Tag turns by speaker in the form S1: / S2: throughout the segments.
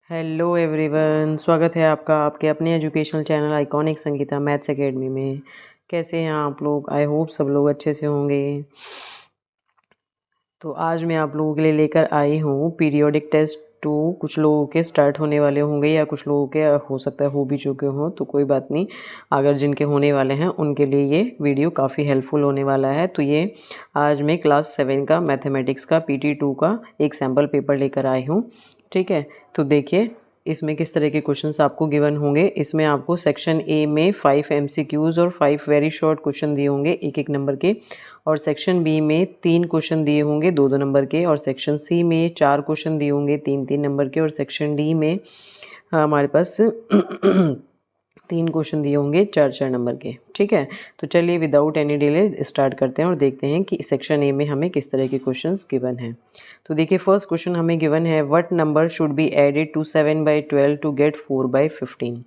S1: Hello everyone, स्वागत है आपका आपके अपने educational channel iconic Sangeeta maths academy में। कैसे हैं आप लोग? आई होप सब लोग अच्छे से होंगे। तो आज मैं आप लोगों के लिए लेकर आई हूँ पीरियोडिक टेस्ट 2। कुछ लोगों के स्टार्ट होने वाले होंगे या कुछ लोगों के हो सकता है हो भी चुके हों, तो कोई बात नहीं। अगर जिनके होने वाले हैं उनके लिए ये वीडियो काफ़ी हेल्पफुल होने वाला है। तो ये आज मैं क्लास 7 का मैथमेटिक्स का PT2 का एक सैम्पल पेपर लेकर आई हूँ। ठीक है, तो देखिए इसमें किस तरह के क्वेश्चंस आपको गिवन होंगे। इसमें आपको सेक्शन ए में 5 MCQs और 5 वेरी शॉर्ट क्वेश्चन दिए होंगे 1-1 नंबर के, और सेक्शन बी में 3 क्वेश्चन दिए होंगे 2-2 नंबर के, और सेक्शन सी में 4 क्वेश्चन दिए होंगे 3-3 नंबर के, और सेक्शन डी में हमारे पास 3 क्वेश्चन दिए होंगे 4-4 नंबर के। ठीक है, तो चलिए विदाउट एनी डिले स्टार्ट करते हैं और देखते हैं कि सेक्शन ए में हमें किस तरह के क्वेश्चंस गिवन हैं। तो देखिए फर्स्ट क्वेश्चन हमें गिवन है, what number should be added to 7/12 to get 4/15।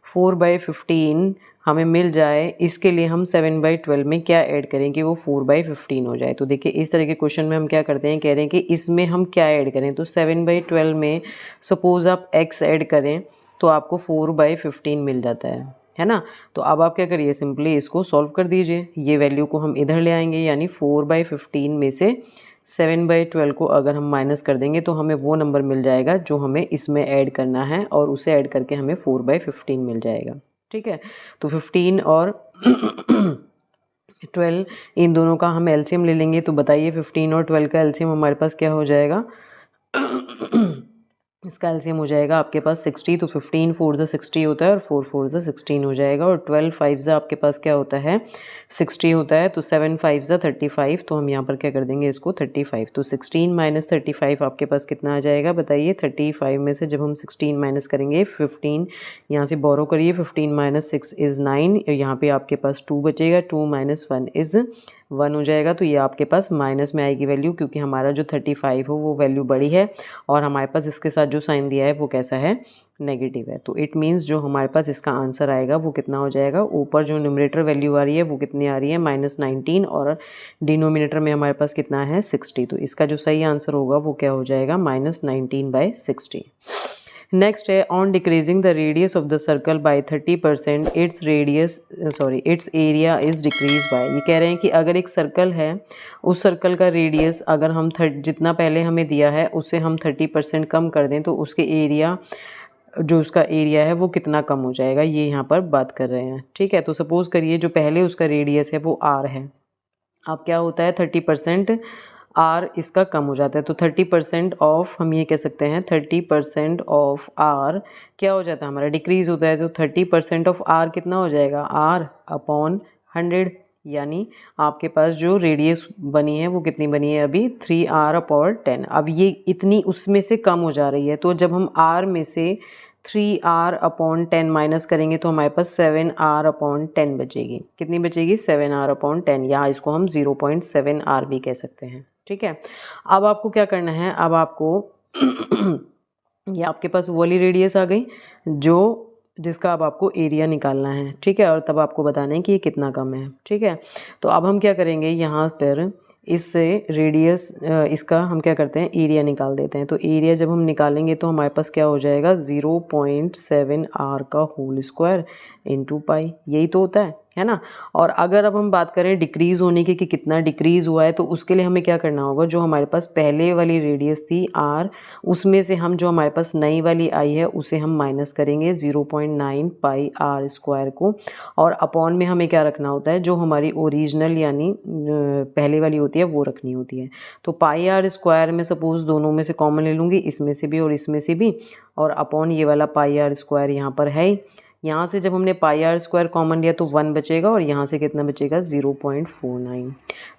S1: 4/15 हमें मिल जाए, इसके लिए हम 7/12 में क्या ऐड करें कि वो 4/15 हो जाए। तो देखिए इस तरह के क्वेश्चन में हम क्या करते हैं, कह रहे हैं कि इसमें हम क्या ऐड करें। तो 7/12 में सपोज़ आप x ऐड करें तो आपको 4/15 मिल जाता है ना। तो अब आप क्या करिए, सिंपली इसको सॉल्व कर दीजिए। ये वैल्यू को हम इधर ले आएंगे, यानी 4/15 में से 7/12 को अगर हम माइनस कर देंगे तो हमें वो नंबर मिल जाएगा जो हमें इसमें ऐड करना है, और उसे ऐड करके हमें 4/15 मिल जाएगा। ठीक है, तो 15 और 12 इन दोनों का हम एलसीएम ले लेंगे। तो बताइए 15 और 12 का एलसीएम हमारे पास क्या हो जाएगा। इसका एलसीएम हो जाएगा आपके पास 60। तो 15 4 ज़ा 60 होता है और 4 4 ज़ा 16 हो जाएगा, और 12 5 ज़ा आपके पास क्या होता है 60 होता है। तो 7 5 ज़ा 35। तो हम यहाँ पर क्या कर देंगे इसको 35। तो 16 माइनस 35 आपके पास कितना आ जाएगा बताइए। 35 में से जब हम 16 माइनस करेंगे 15 यहाँ से बोरो करिए, 15 माइनस 6 इज़ 9। यहाँ पे आपके पास 2 बचेगा, 2 माइनस 1 इज़ 1 हो जाएगा। तो ये आपके पास माइनस में आएगी वैल्यू, क्योंकि हमारा जो 35 हो वो वैल्यू बड़ी है, और हमारे पास इसके साथ जो साइन दिया है वो कैसा है, नेगेटिव है। तो इट मीन्स जो हमारे पास इसका आंसर आएगा वो कितना हो जाएगा। ऊपर जो न्यूमरेटर वैल्यू आ रही है वो कितनी आ रही है, -19, और डिनोमिनेटर में हमारे पास कितना है 60। तो इसका जो सही आंसर होगा वो क्या हो जाएगा, -19/60। नेक्स्ट है, on decreasing the radius of the circle by 30% it's area is decrease by. ये कह रहे हैं कि अगर एक सर्कल है, उस सर्कल का रेडियस अगर हम जितना पहले हमें दिया है उससे हम 30% कम कर दें तो उसके एरिया, जो उसका एरिया है वो कितना कम हो जाएगा, ये यहाँ पर बात कर रहे हैं। ठीक है, तो सपोज़ करिए जो पहले उसका रेडियस है वो r है। अब क्या होता है 30% आर इसका कम हो जाता है। तो 30% ऑफ, हम ये कह सकते हैं 30% ऑफ आर क्या हो जाता है हमारा, डिक्रीज़ होता है। तो 30% ऑफ आर कितना हो जाएगा, आर अपॉन 100। यानी आपके पास जो रेडियस बनी है वो कितनी बनी है अभी, 3r/10। अब ये इतनी उसमें से कम हो जा रही है, तो जब हम r में से 3r/10 माइनस करेंगे तो हमारे पास 7r/10 बचेगी। कितनी बचेगी, 7r/10, या इसको हम 0.7r भी कह सकते हैं। ठीक है, अब आपको क्या करना है, अब आपको ये आपके पास वो वाली रेडियस आ गई जो जिसका अब आपको एरिया निकालना है। ठीक है, और तब आपको बताना है कि ये कितना कम है। ठीक है, तो अब हम क्या करेंगे, यहाँ पर इससे रेडियस इसका हम क्या करते हैं, एरिया निकाल देते हैं। तो एरिया जब हम निकालेंगे तो हमारे पास क्या हो जाएगा, 0.7r का होल स्क्वायर इंटू पाई, यही तो होता है ना। और अगर अब हम बात करें डिक्रीज़ होने की कि कितना डिक्रीज़ हुआ है, तो उसके लिए हमें क्या करना होगा, जो हमारे पास पहले वाली रेडियस थी r, उसमें से हम जो हमारे पास नई वाली आई है उसे हम माइनस करेंगे 0.9 पाई r स्क्वायर को, और अपॉन में हमें क्या रखना होता है, जो हमारी ओरिजिनल यानी पहले वाली होती है वो रखनी होती है। तो पाई r स्क्वायर में सपोज़ दोनों में से कॉमन ले लूँगी, इसमें से भी और इसमें से भी, और अपॉन ये वाला पाई r स्क्वायर यहाँ पर है ही। यहाँ से जब हमने पाई r स्क्वायर कॉमन लिया तो 1 बचेगा, और यहाँ से कितना बचेगा 0.49।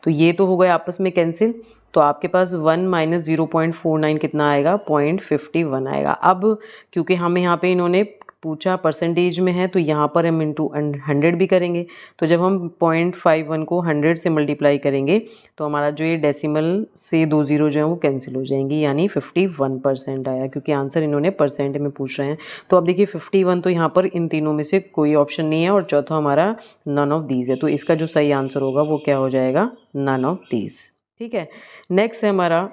S1: तो ये तो हो गए आपस में कैंसिल। तो आपके पास 1 माइनस 0.49 कितना आएगा, 0.51 आएगा। अब क्योंकि हमें यहाँ पे इन्होंने पूछा परसेंटेज में है, तो यहाँ पर हम इंटू 100 भी करेंगे। तो जब हम 0.51 को 100 से मल्टीप्लाई करेंगे तो हमारा जो ये डेसिमल से 2 ज़ीरो जो है वो कैंसिल हो जाएंगी, यानी 51% आया, क्योंकि आंसर इन्होंने परसेंट में पूछ रहे हैं। तो अब देखिए 51 तो यहाँ पर इन तीनों में से कोई ऑप्शन नहीं है, और चौथा हमारा नन ऑफ दीज है। तो इसका जो सही आंसर होगा वो क्या हो जाएगा, नन ऑफ दीज। ठीक है, नेक्स्ट है हमारा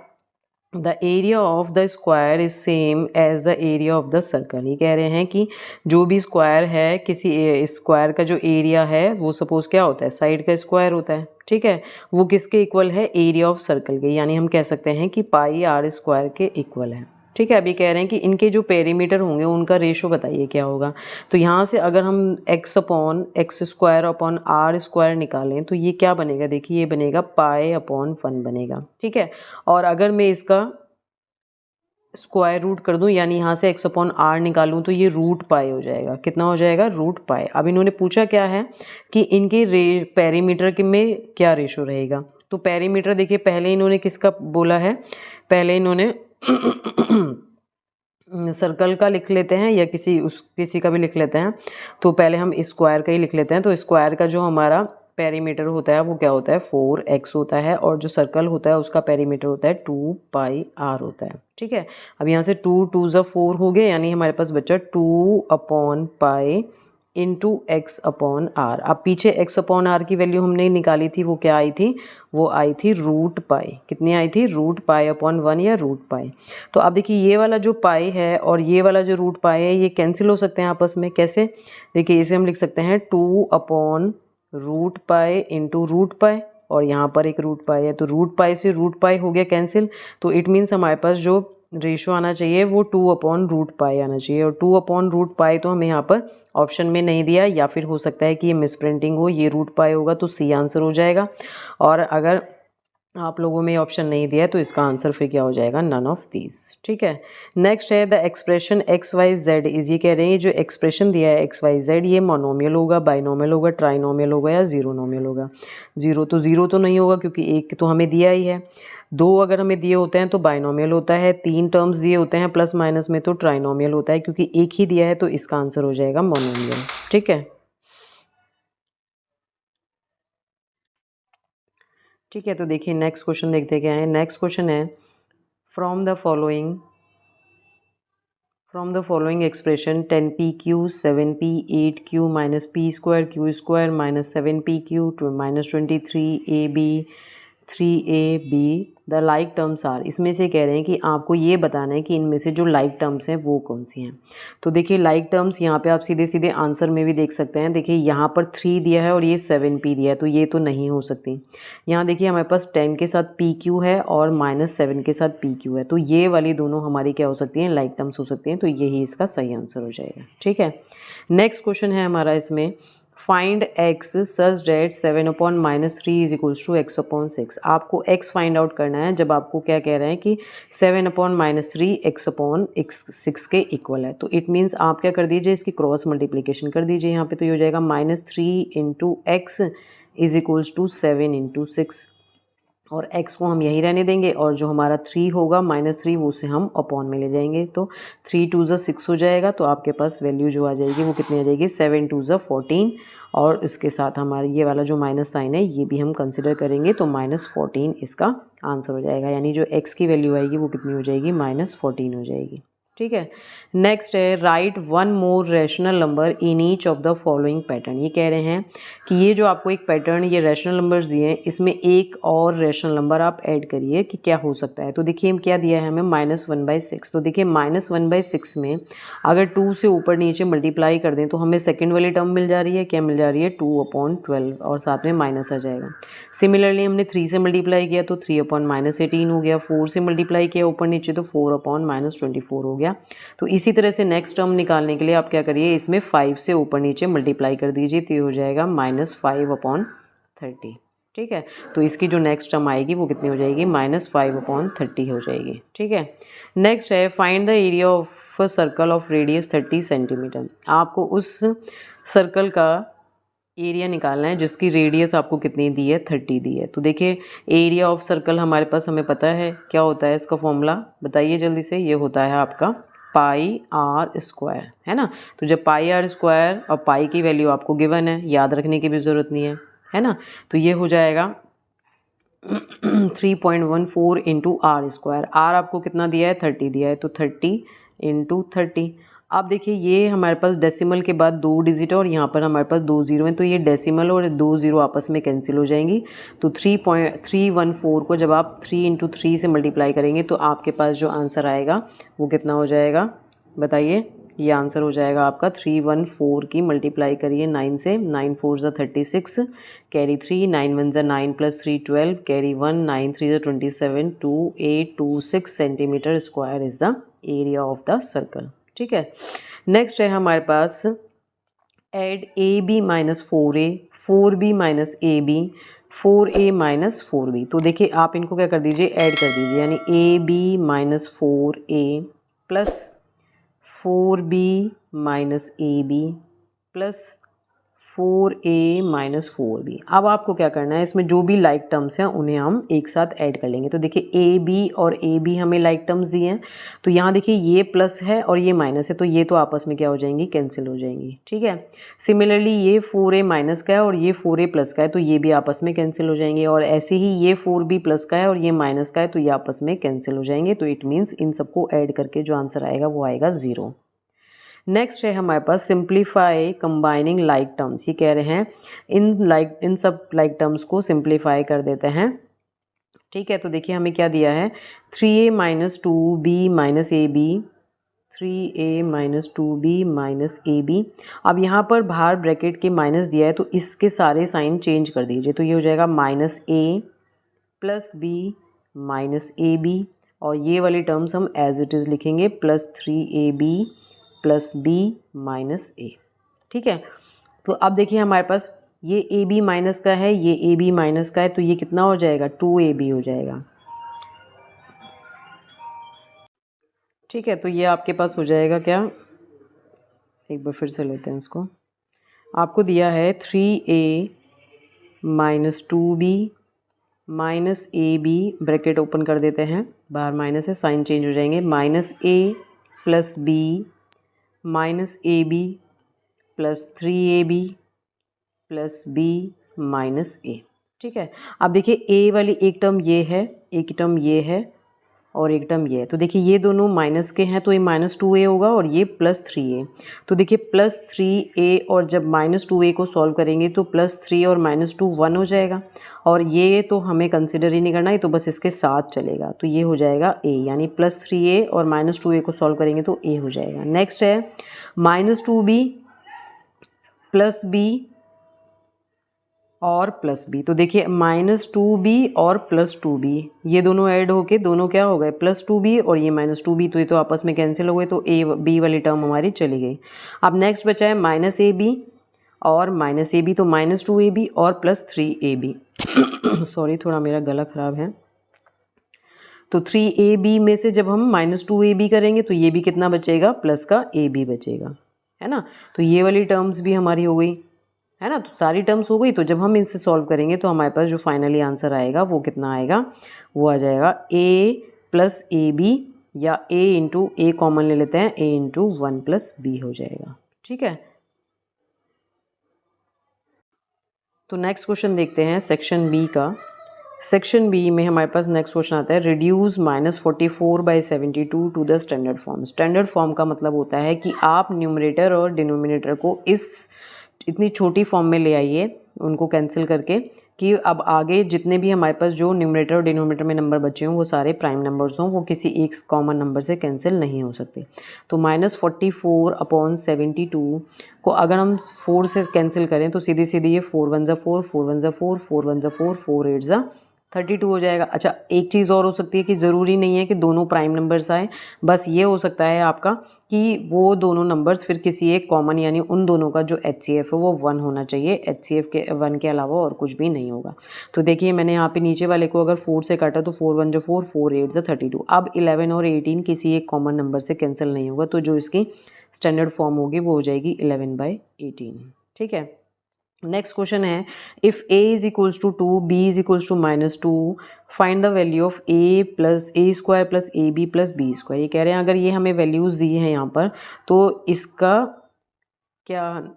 S1: the area of the square is same as the area of the circle. ये कह रहे हैं कि जो भी स्क्वायर है, किसी स्क्वायर का जो एरिया है वो सपोज क्या होता है, साइड का स्क्वायर होता है, ठीक है, वो किसके इक्वल है, एरिया ऑफ सर्कल के, यानी हम कह सकते हैं कि पाई आर स्क्वायर के इक्वल है, ठीक है। अभी कह रहे हैं कि इनके जो पेरीमीटर होंगे उनका रेशो बताइए क्या होगा। तो यहाँ से अगर हम x upon x square upon r square निकालें तो ये क्या बनेगा, देखिए ये बनेगा पाई अपॉन 1 बनेगा, ठीक है। और अगर मैं इसका स्क्वायर रूट कर दूं, यानी यहाँ से x अपॉन आर निकालूं, तो ये रूट पाई हो जाएगा, कितना हो जाएगा, रूट पाई। अब इन्होंने पूछा क्या है कि इनके पेरीमीटर के में क्या रेशो रहेगा। तो पेरीमीटर देखिए पहले इन्होंने किसका बोला है, पहले इन्होंने सर्कल का लिख लेते हैं या किसी का भी लिख लेते हैं। तो पहले हम स्क्वायर का ही लिख लेते हैं। तो स्क्वायर का जो हमारा पेरीमीटर होता है वो क्या होता है, 4x होता है, और जो सर्कल होता है उसका पेरीमीटर होता है 2 पाई r होता है, ठीक है। अब यहाँ से 2 2 ज़ा 4 हो गए, यानी हमारे पास बचा 2 upon pi into x upon r. अब पीछे एक्स अपॉन आर की वैल्यू हमने निकाली थी, वो क्या आई थी, वो आई थी रूट पाई। कितनी आई थी, रूट पाई अपॉन 1 या रूट पाई। तो अब देखिए ये वाला जो पाई है और ये वाला जो रूट पाई है ये कैंसिल हो सकते हैं आपस में, कैसे, देखिए इसे हम लिख सकते हैं 2 upon root pi into root pi, और यहाँ पर एक रूट पाई है, तो रूट पाई से रूट पाई हो गया कैंसिल। तो इट मीन्स हमारे पास जो रेशो आना चाहिए वो 2 अपॉन रूट पाई आना चाहिए, और 2 अपॉन रूट पाई तो हमें यहाँ पर ऑप्शन में नहीं दिया, या फिर हो सकता है कि ये मिस प्रिंटिंग हो, ये रूट पाई होगा तो सी आंसर हो जाएगा। और अगर आप लोगों में ऑप्शन नहीं दिया है तो इसका आंसर फिर क्या हो जाएगा, नन ऑफ दीज, ठीक है। नेक्स्ट है the expression x y z is, ये कह रहे हैं जो एक्सप्रेशन दिया है एक्स वाई जेड ये मोनोमियल होगा, बाइनोमियल होगा, ट्राइनोमियल होगा या जीरोनोमियल होगा। जीरो तो नहीं होगा क्योंकि एक तो हमें दिया ही है, 2 अगर हमें दिए होते हैं तो बाइनोमियल होता है, 3 टर्म्स दिए होते हैं प्लस माइनस में तो ट्राइनोमियल होता है, क्योंकि एक ही दिया है तो इसका आंसर हो जाएगा मोनोमियल, ठीक है। ठीक है, तो देखिए नेक्स्ट क्वेश्चन देखते क्या है। नेक्स्ट क्वेश्चन है from the following expression 10pq 7p 8q minus p square q square minus 7pq minus 23ab 3ab the like terms are, इसमें से कह रहे हैं कि आपको ये बताना है कि इनमें से जो लाइक टर्म्स हैं वो कौन सी हैं। तो देखिए लाइक टर्म्स यहाँ पे आप सीधे सीधे आंसर में भी देख सकते हैं। देखिए यहाँ पर 3 दिया है और ये 7p दिया है, तो ये तो नहीं हो सकती। यहाँ देखिए हमारे पास 10 के साथ pq है और माइनस 7 के साथ pq है, तो ये वाली दोनों हमारी क्या हो सकती हैं, लाइक टर्म्स हो सकती हैं, तो यही इसका सही आंसर हो जाएगा, ठीक है। नेक्स्ट क्वेश्चन है हमारा इसमें find x such that 7 upon minus 3 is equals to x upon 6। आपको x फाइंड आउट करना है जब आपको क्या कह रहे हैं कि 7 अपॉन माइनस 3 एक्स अपॉन 6 के इक्वल है। तो इट मीन्स आप क्या कर दीजिए, इसकी क्रॉस मल्टीप्लिकेशन कर दीजिए यहाँ पे, तो ये हो जाएगा minus 3 into x is equals to 7 into 6, और x को हम यहीं रहने देंगे, और जो हमारा 3 होगा माइनस 3 वो उसे हम अपॉन में ले जाएंगे, तो 3 2 ज़ा 6 हो जाएगा। तो आपके पास वैल्यू जो आ जाएगी वो कितनी आ जाएगी, 7 2 ज़ा 14, और इसके साथ हमारा ये वाला जो माइनस साइन है ये भी हम कंसिडर करेंगे, तो माइनस 14 इसका आंसर हो जाएगा, यानी जो x की वैल्यू आएगी वो कितनी हो जाएगी, माइनस 14 हो जाएगी, ठीक है। नेक्स्ट है right 1 more rational number in each of the following pattern. ये कह रहे हैं कि ये जो आपको एक पैटर्न ये रैशनल नंबर्स दिए हैं इसमें एक और रैशनल नंबर आप ऐड करिए कि क्या हो सकता है। तो देखिए क्या दिया है हमें, -1/6। तो देखिए -1/6 में अगर 2 से ऊपर नीचे मल्टीप्लाई कर दें तो हमें सेकेंड वाली टर्म मिल जा रही है, क्या मिल जा रही है, 2/12, और साथ में माइनस आ जाएगा। सिमिलरली हमने 3 से मल्टीप्लाई किया तो 3/-18 हो गया, 4 से मल्टीप्लाई किया ऊपर नीचे तो 4/-24 हो गया। तो इसी तरह से नेक्स्ट टर्म निकालने के लिए आप क्या करिए, इसमें 5 से ऊपर नीचे मल्टीप्लाई कर दीजिए, तो ये हो जाएगा -5/30, ठीक है। तो इसकी जो नेक्स्ट टर्म आएगी वो कितनी हो जाएगी, -5/30 हो जाएगी, ठीक है। नेक्स्ट है find the area of a circle of radius 30 centimetre. आपको उस सर्कल का एरिया निकालना है जिसकी रेडियस आपको कितनी दी है, 30 दी है। तो देखिए एरिया ऑफ सर्कल हमारे पास हमें पता है क्या होता है, इसका फॉर्मूला बताइए जल्दी से, ये होता है आपका पाई आर स्क्वायर, है ना। तो जब पाई आर स्क्वायर और पाई की वैल्यू आपको गिवन है, याद रखने की भी ज़रूरत नहीं है ना, तो ये हो जाएगा 3.14 इंटू आर स्क्वायर। आर आपको कितना दिया है, 30 दिया है, तो 30 इंटू 30। आप देखिए ये हमारे पास डेसिमल के बाद 2 डिजिट है और यहाँ पर हमारे पास 2 ज़ीरो हैं, तो ये डेसिमल और 2 ज़ीरो आपस में कैंसिल हो जाएंगी। तो 3.314 को जब आप 3 इंटू 3 से मल्टीप्लाई करेंगे तो आपके पास जो आंसर आएगा वो कितना हो जाएगा बताइए। ये आंसर हो जाएगा आपका 314 की मल्टीप्लाई करिए 9 से, 9 4 ज़ा 36, कैरी 3, 9 1 ज़ा 9 प्लस 3 12, कैरी 1, 9 3 ज़ा 27, 2826 centimetre square is the area of the circle. ठीक है, नेक्स्ट है हमारे पास add A B minus 4a, 4b minus A B, 4a minus 4b। तो देखिए आप इनको क्या कर दीजिए, ऐड कर दीजिए, यानी a B minus 4a plus 4b minus A B plus 4a minus 4b। अब आपको क्या करना है, इसमें जो भी लाइक टर्म्स हैं उन्हें हम एक साथ ऐड कर लेंगे। तो देखिए ए बी और ए बी हमें लाइक टर्म्स दिए हैं, तो यहाँ देखिए ये प्लस है और ये माइनस है, तो ये तो आपस में क्या हो जाएंगी, कैंसिल हो जाएंगी। ठीक है, सिमिलरली ये 4a माइनस का है और ये 4a प्लस का है, तो ये भी आपस में कैंसिल हो जाएंगे। और ऐसे ही ये 4b प्लस का है और ये माइनस का है, तो ये आपस में कैंसिल हो जाएंगे। तो इट मीन्स इन सबको ऐड करके जो आंसर आएगा वो आएगा 0। नेक्स्ट है हमारे पास सिंप्लीफाई कंबाइनिंग लाइक टर्म्स। ये कह रहे हैं इन सब लाइक टर्म्स को सिंप्लीफाई कर देते हैं। ठीक है, तो देखिए हमें क्या दिया है, 3a माइनस 2b माइनस ए b, 3a minus 2b minus ए बी। अब यहाँ पर बाहर ब्रैकेट के माइनस दिया है, तो इसके सारे साइन चेंज कर दीजिए। तो ये हो जाएगा minus A plus B minus A B, और ये वाली टर्म्स हम एज इट इज़ लिखेंगे, plus 3ab plus B minus A. ठीक है, तो अब देखिए हमारे पास ये ए बी माइनस का है, ये ए बी माइनस का है, तो ये कितना हो जाएगा, 2ab हो जाएगा। ठीक है, तो ये आपके पास हो जाएगा क्या, एक बार फिर से लेते हैं इसको। आपको दिया है 3a माइनस 2b माइनस ए बी, ब्रैकेट ओपन कर देते हैं, बाहर माइनस है, साइन चेंज हो जाएंगे, minus A plus B minus A B plus 3ab plus B minus A. ठीक है, अब देखिए ए वाली एक टर्म ये है, एक टर्म ये है और एक टर्म ये है, तो देखिए ये दोनों माइनस के हैं, तो ये माइनस 2a होगा और ये प्लस 3a। तो देखिए प्लस 3a और जब माइनस 2a को सॉल्व करेंगे तो प्लस 3 और माइनस 2 1 हो जाएगा, और ये तो हमें कंसिडर ही नहीं करना है, तो बस इसके साथ चलेगा। तो ये हो जाएगा a, यानी प्लस 3a और माइनस 2a को सॉल्व करेंगे तो a हो जाएगा। नेक्स्ट है माइनस 2b प्लस b और प्लस बी। तो देखिए माइनस 2b और प्लस 2b ये दोनों ऐड होके दोनों क्या हो गए, प्लस 2b, और ये माइनस 2b, तो ये तो आपस में कैंसिल हो गए, तो ए बी वाली टर्म हमारी चली गई। अब नेक्स्ट बचा है माइनस ए बी और माइनस ए बी, तो माइनस 2ab और प्लस 3ab सॉरी थोड़ा मेरा गला ख़राब है। तो 3ab में से जब हम माइनस 2ab करेंगे तो ये भी कितना बचेगा, प्लस का ab बचेगा, है ना। तो ये वाली टर्म्स भी हमारी हो गई, है ना। तो सारी टर्म्स हो गई, तो जब हम इनसे सॉल्व करेंगे तो हमारे पास जो फाइनली आंसर आएगा वो कितना आएगा, वो आ जाएगा a प्लस ए बी, या a इंटू ए कॉमन ले लेते हैं, a इंटू 1 प्लस बी हो जाएगा। ठीक है, तो नेक्स्ट क्वेश्चन देखते हैं सेक्शन बी का। सेक्शन बी में हमारे पास नेक्स्ट क्वेश्चन आता है, reduce -44/72 to the standard form. Standard form का मतलब होता है कि आप न्यूमरेटर और डिनोमिनेटर को इतनी छोटी फॉर्म में ले आइए, उनको कैंसिल करके, कि अब आगे जितने भी हमारे पास जो न्यूमरेटर और डिनोमिनेटर में नंबर बचे हों वो सारे प्राइम नंबर्स हों, वो किसी एक कॉमन नंबर से कैंसिल नहीं हो सकते। तो -44/72 को अगर हम 4 से कैंसिल करें तो सीधी सीधी ये 4 1 ज़ा 4, 4 1 ज़ा 4, 4 1 ज़ा 4, 4 8 ज़ा 32 हो जाएगा। अच्छा, एक चीज़ और हो सकती है कि ज़रूरी नहीं है कि दोनों प्राइम नंबर्स आए, बस ये हो सकता है आपका कि वो दोनों नंबर्स फिर किसी एक कॉमन, यानी उन दोनों का जो HCF है वो 1 होना चाहिए, HCF के 1 के अलावा और कुछ भी नहीं होगा। तो देखिए मैंने यहाँ पे नीचे वाले को अगर 4 से काटा तो 4 1 जो 4, 4 8 जो 32। अब 11 और 18 किसी एक कॉमन नंबर से कैंसिल नहीं होगा, तो जो इसकी स्टैंडर्ड फॉर्म होगी वो हो जाएगी 11/18। ठीक है, नेक्स्ट क्वेश्चन है, if a is equals to 2, b is equals to -2, find the value of a plus a square plus a B plus b square. ये कह रहे हैं अगर ये हमें वैल्यूज़ दी हैं यहाँ पर, तो इसका क्या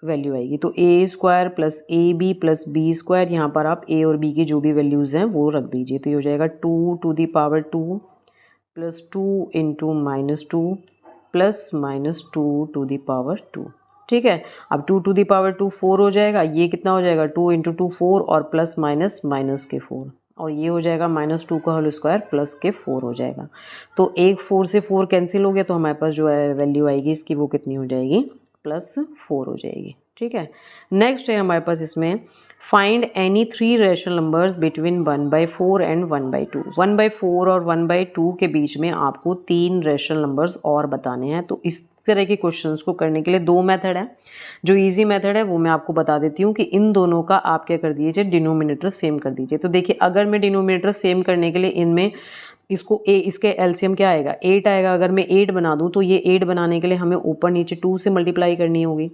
S1: वैल्यू आएगी। तो a square plus a B plus b square, यहाँ पर आप a और b की जो भी वैल्यूज़ हैं वो रख दीजिए। तो ये हो जाएगा 2 to the power 2 plus 2 into -2 plus minus 2 to the power 2। ठीक है, अब 2 टू द पावर 2 4 हो जाएगा, ये कितना हो जाएगा 2 इंटू 2 4 और प्लस माइनस माइनस के 4, और ये हो जाएगा -2 का होल स्क्वायर प्लस के 4 हो जाएगा। तो एक 4 से 4 कैंसिल हो गया, तो हमारे पास जो है वैल्यू आएगी इसकी वो कितनी हो जाएगी +4 हो जाएगी। ठीक है, नेक्स्ट है हमारे पास इसमें find any 3 rational numbers between 1/4 and 1/2। 1/4 और 1/2 के बीच में आपको 3 रैशनल नंबर्स और बताने हैं। तो इस तरह के क्वेश्चंस को करने के लिए 2 मेथड है। जो इजी मेथड है वो मैं आपको बता देती हूँ कि इन दोनों का आप क्या कर दीजिए, डिनोमिनेटर सेम कर दीजिए। तो देखिए, अगर मैं डिनोमिनेटर सेम करने के लिए इनमें इसके एलसीएम क्या आएगा 8 आएगा। अगर मैं 8 बना दूँ तो ये 8 बनाने के लिए हमें ऊपर नीचे 2 से मल्टीप्लाई करनी होगी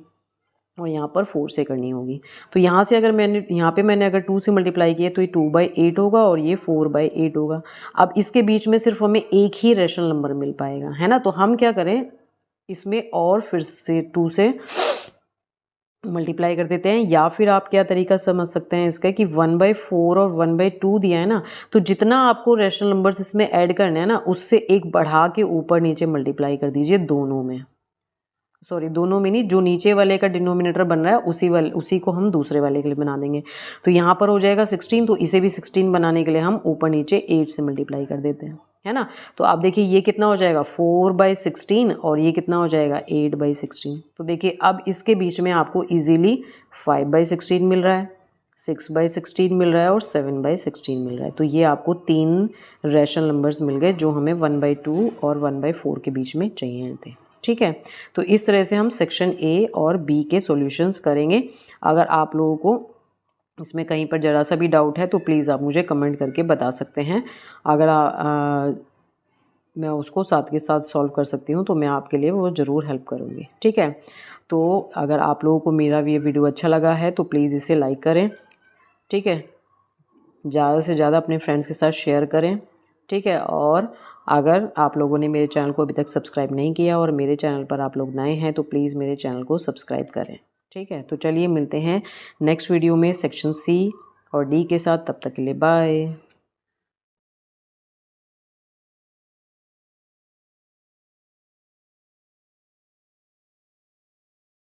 S1: और यहाँ पर 4 से करनी होगी। तो यहाँ से अगर मैंने अगर 2 से मल्टीप्लाई किया तो ये 2/8 होगा और ये 4/8 होगा। अब इसके बीच में सिर्फ हमें एक ही रैशनल नंबर मिल पाएगा, है ना। तो हम क्या करें, इसमें और फिर से 2 से मल्टीप्लाई कर देते हैं, या फिर आप क्या तरीका समझ सकते हैं इसका कि 1/4 और 1/2 दिया है ना, तो जितना आपको रैशनल नंबर्स इसमें ऐड करना है ना, उससे एक बढ़ा के ऊपर नीचे मल्टीप्लाई कर दीजिए दोनों में। दोनों में नहीं, जो नीचे वाले का डिनोमिनेटर बन रहा है उसी को हम दूसरे वाले के लिए बना देंगे। तो यहाँ पर हो जाएगा 16, तो इसे भी 16 बनाने के लिए हम ऊपर नीचे 8 से मल्टीप्लाई कर देते हैं, है ना। तो आप देखिए ये कितना हो जाएगा 4/16 और ये कितना हो जाएगा 8/16। तो देखिए अब इसके बीच में आपको इजीली 5/16 मिल रहा है, 6/16 मिल रहा है और 7/16 मिल रहा है। तो ये आपको 3 रैशनल नंबर्स मिल गए जो हमें 1/2 और 1/4 के बीच में चाहिए थे। ठीक है, तो इस तरह से हम सेक्शन ए और बी के सॉल्यूशंस करेंगे। अगर आप लोगों को इसमें कहीं पर ज़रा सा भी डाउट है तो प्लीज़ आप मुझे कमेंट करके बता सकते हैं। अगर मैं उसको साथ के साथ सॉल्व कर सकती हूँ तो मैं आपके लिए वो ज़रूर हेल्प करूँगी। ठीक है, तो अगर आप लोगों को मेरा ये वीडियो अच्छा लगा है तो प्लीज़ इसे लाइक करें। ठीक है, ज़्यादा से ज़्यादा अपने फ्रेंड्स के साथ शेयर करें। ठीक है, और अगर आप लोगों ने मेरे चैनल को अभी तक सब्सक्राइब नहीं किया और मेरे चैनल पर आप लोग नए हैं तो प्लीज़ मेरे चैनल को सब्सक्राइब करें। ठीक है, तो चलिए मिलते हैं नेक्स्ट वीडियो में सेक्शन सी और डी के साथ। तब तक के लिए बाय।